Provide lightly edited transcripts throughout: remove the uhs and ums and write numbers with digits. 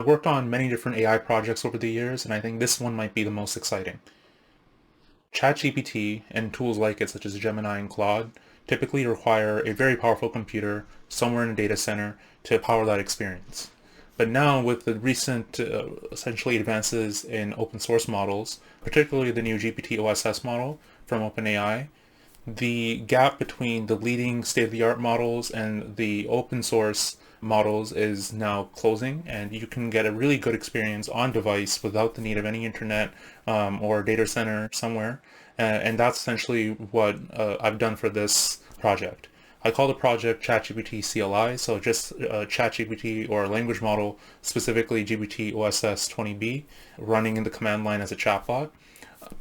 I've worked on many different AI projects over the years, and I think this one might be the most exciting. ChatGPT and tools like it, such as Gemini and Claude, typically require a very powerful computer somewhere in a data center to power that experience. But now, with the recent essentially advances in open source models, particularly the new GPT OSS model from OpenAI, the gap between the leading state-of-the-art models and the open source models is now closing, and you can get a really good experience on device without the need of any internet or data center somewhere. And that's essentially what I've done for this project. I call the project ChatGPT CLI, so just ChatGPT or a language model, specifically GPT OSS 20B, running in the command line as a chatbot.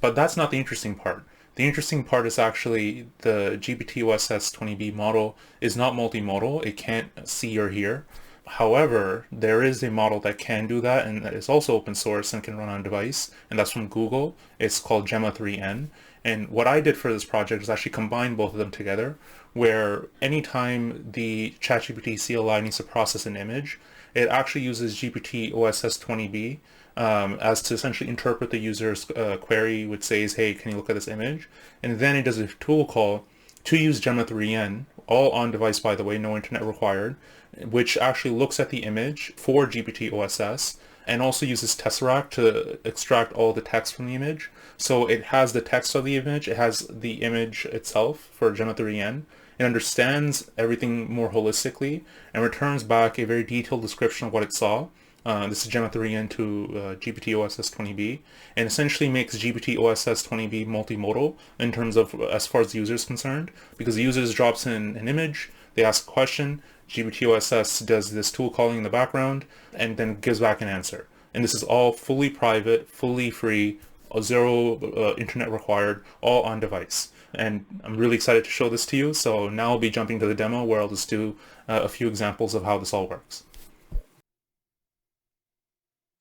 But that's not the interesting part. The interesting part is actually the GPT OSS 20B model is not multimodal. It can't see or hear. However, there is a model that can do that, and that is also open source and can run on device, and that's from Google. It's called Gemma 3N. And what I did for this project is actually combine both of them together, where anytime the ChatGPT CLI needs to process an image, it actually uses GPT OSS 20B as to essentially interpret the user's query, which says, hey, can you look at this image? And then it does a tool call to use Gemma 3N, all on device, by the way, no internet required, which actually looks at the image for GPT OSS and also uses Tesseract to extract all the text from the image. So it has the text of the image, it has the image itself for Gemma 3N. It understands everything more holistically and returns back a very detailed description of what it saw. This is Gemma 3N to GPT OSS 20B, and essentially makes GPT OSS 20B multimodal in terms of as far as the user is concerned, because the user drops in an image, they ask a question, GPT OSS does this tool calling in the background, and then gives back an answer. And this is all fully private, fully free, zero internet required, all on device. And I'm really excited to show this to you. So now I'll be jumping to the demo where I'll just do a few examples of how this all works.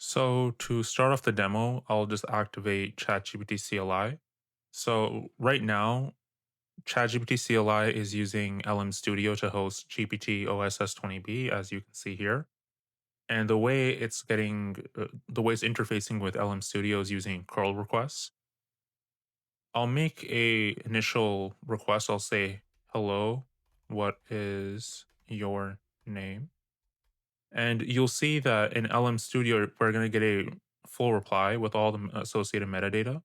So to start off the demo, I'll just activate ChatGPT CLI. So right now, ChatGPT CLI is using LM Studio to host GPT OSS 20B, as you can see here. And the way it's interfacing with LM Studio is using curl requests. I'll make a initial request. I'll say, hello, what is your name? And you'll see that in LM Studio, we're going to get a full reply with all the associated metadata.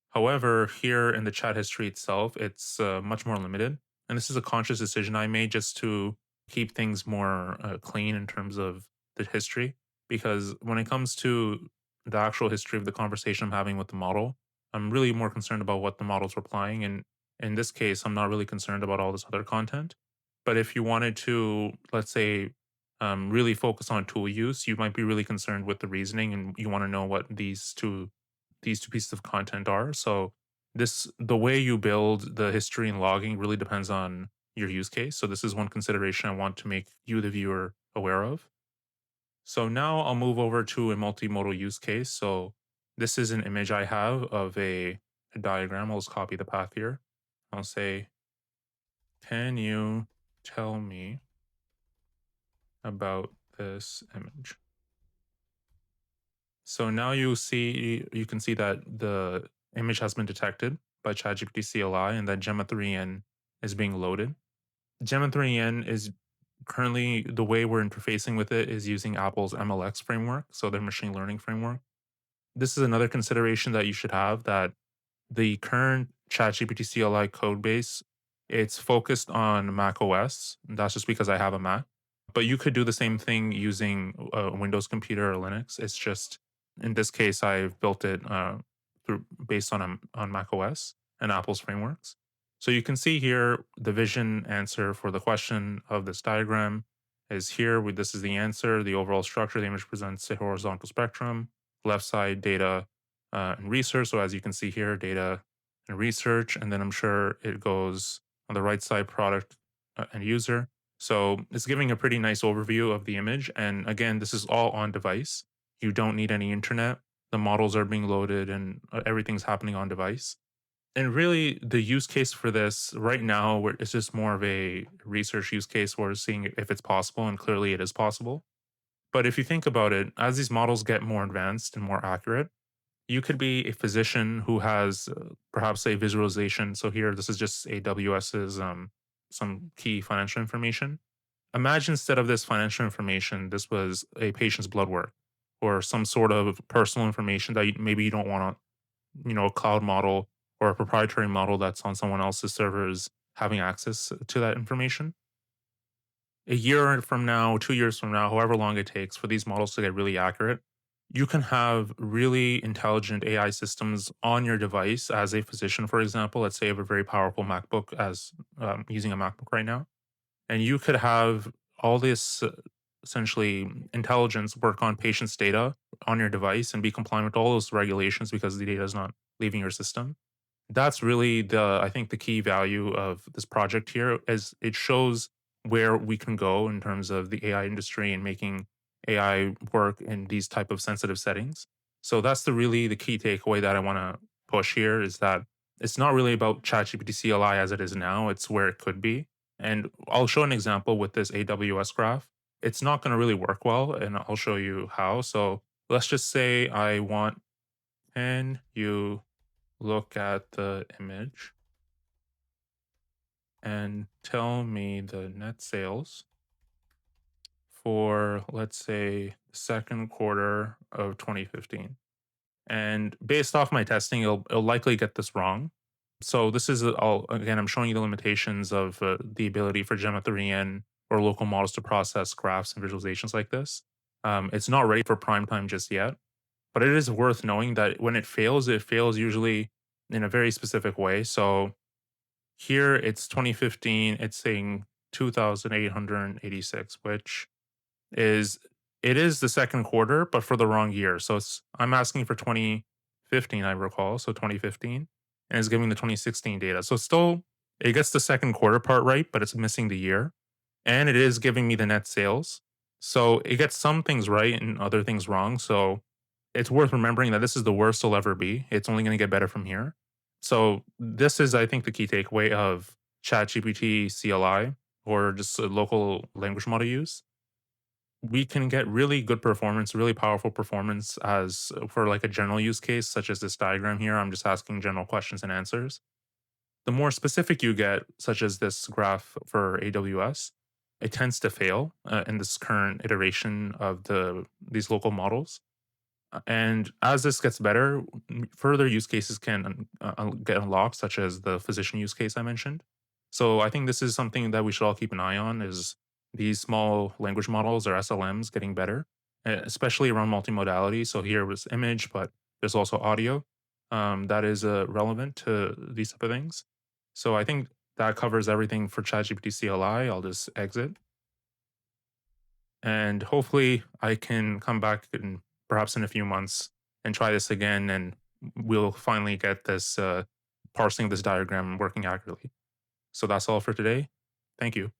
However, here in the chat history itself, it's much more limited. And this is a conscious decision I made just to keep things more clean in terms of the history. Because when it comes to the actual history of the conversation I'm having with the model, I'm really more concerned about what the model's replying. And in this case, I'm not really concerned about all this other content. But if you wanted to, let's say, really focus on tool use, you might be really concerned with the reasoning and you want to know what these two pieces of content are. So the way you build the history and logging really depends on your use case. So this is one consideration I want to make you, the viewer, aware of. So now I'll move over to a multimodal use case. So this is an image I have of a diagram. I'll just copy the path here. I'll say, can you tell me about this image? So now you can see that the image has been detected by ChatGPT CLI and that Gemma 3N is being loaded. Gemma 3N is currently the way we're interfacing with it is using Apple's MLX framework, so their machine learning framework. This is another consideration that you should have that the current ChatGPT CLI code base, it's focused on Mac OS. That's just because I have a Mac. But you could do the same thing using a Windows computer or Linux. It's just in this case, I've built it based on Mac OS and Apple's frameworks. So you can see here the vision answer for the question of this diagram is here. This is the answer. The overall structure of the image presents a horizontal spectrum. Left side data and research. So as you can see here, data and research, and then I'm sure it goes on the right side, product and user. So it's giving a pretty nice overview of the image. And again, this is all on device. You don't need any internet. The models are being loaded and everything's happening on device. And really, the use case for this right now, it's just more of a research use case where we're seeing if it's possible, and clearly it is possible. But if you think about it, as these models get more advanced and more accurate, you could be a physician who has perhaps a visualization. So here, this is just AWS's some key financial information. Imagine instead of this financial information, this was a patient's blood work or some sort of personal information that maybe you don't want to, a cloud model or a proprietary model that's on someone else's servers having access to that information. A year from now, 2 years from now, however long it takes for these models to get really accurate, you can have really intelligent AI systems on your device as a physician, for example. Let's say you have a very powerful MacBook, as using a MacBook right now, and you could have all this essentially intelligence work on patients' data on your device and be compliant with all those regulations because the data is not leaving your system. That's really the I think the key value of this project here is it shows where we can go in terms of the AI industry and making AI work in these type of sensitive settings. So that's the key takeaway that I want to push here is that it's not really about ChatGPT CLI as it is now, it's where it could be. And I'll show an example with this AWS graph. It's not going to really work well and I'll show you how. So let's just say I want, can you look at the image and tell me the net sales for, let's say, the second quarter of 2015. And based off my testing, it'll likely get this wrong. So this is all again, I'm showing you the limitations of the ability for Gemma 3N or local models to process graphs and visualizations like this. It's not ready for prime time just yet, but it is worth knowing that when it fails usually in a very specific way. So here it's 2015, it's saying 2,886, which is it is the second quarter, but for the wrong year. So I'm asking for 2015, I recall. So 2015, and it's giving the 2016 data. So still it gets the second quarter part right, but it's missing the year. And it is giving me the net sales. So it gets some things right and other things wrong. So it's worth remembering that this is the worst it'll ever be. It's only going to get better from here. So this is, I think, the key takeaway of ChatGPT CLI or just a local language model use. We can get really good performance, really powerful performance as for like a general use case, such as this diagram here. I'm just asking general questions and answers. The more specific you get, such as this graph for AWS, it tends to fail in this current iteration of these local models. And as this gets better, further use cases can get unlocked, such as the physician use case I mentioned. So I think this is something that we should all keep an eye on: is these small language models or SLMs getting better, especially around multimodality. So here was image, but there's also audio that is relevant to these type of things. So I think that covers everything for ChatGPT CLI. I'll just exit and hopefully I can come back in perhaps in a few months and try this again, and we'll finally get this parsing this diagram working accurately. So that's all for today. Thank you.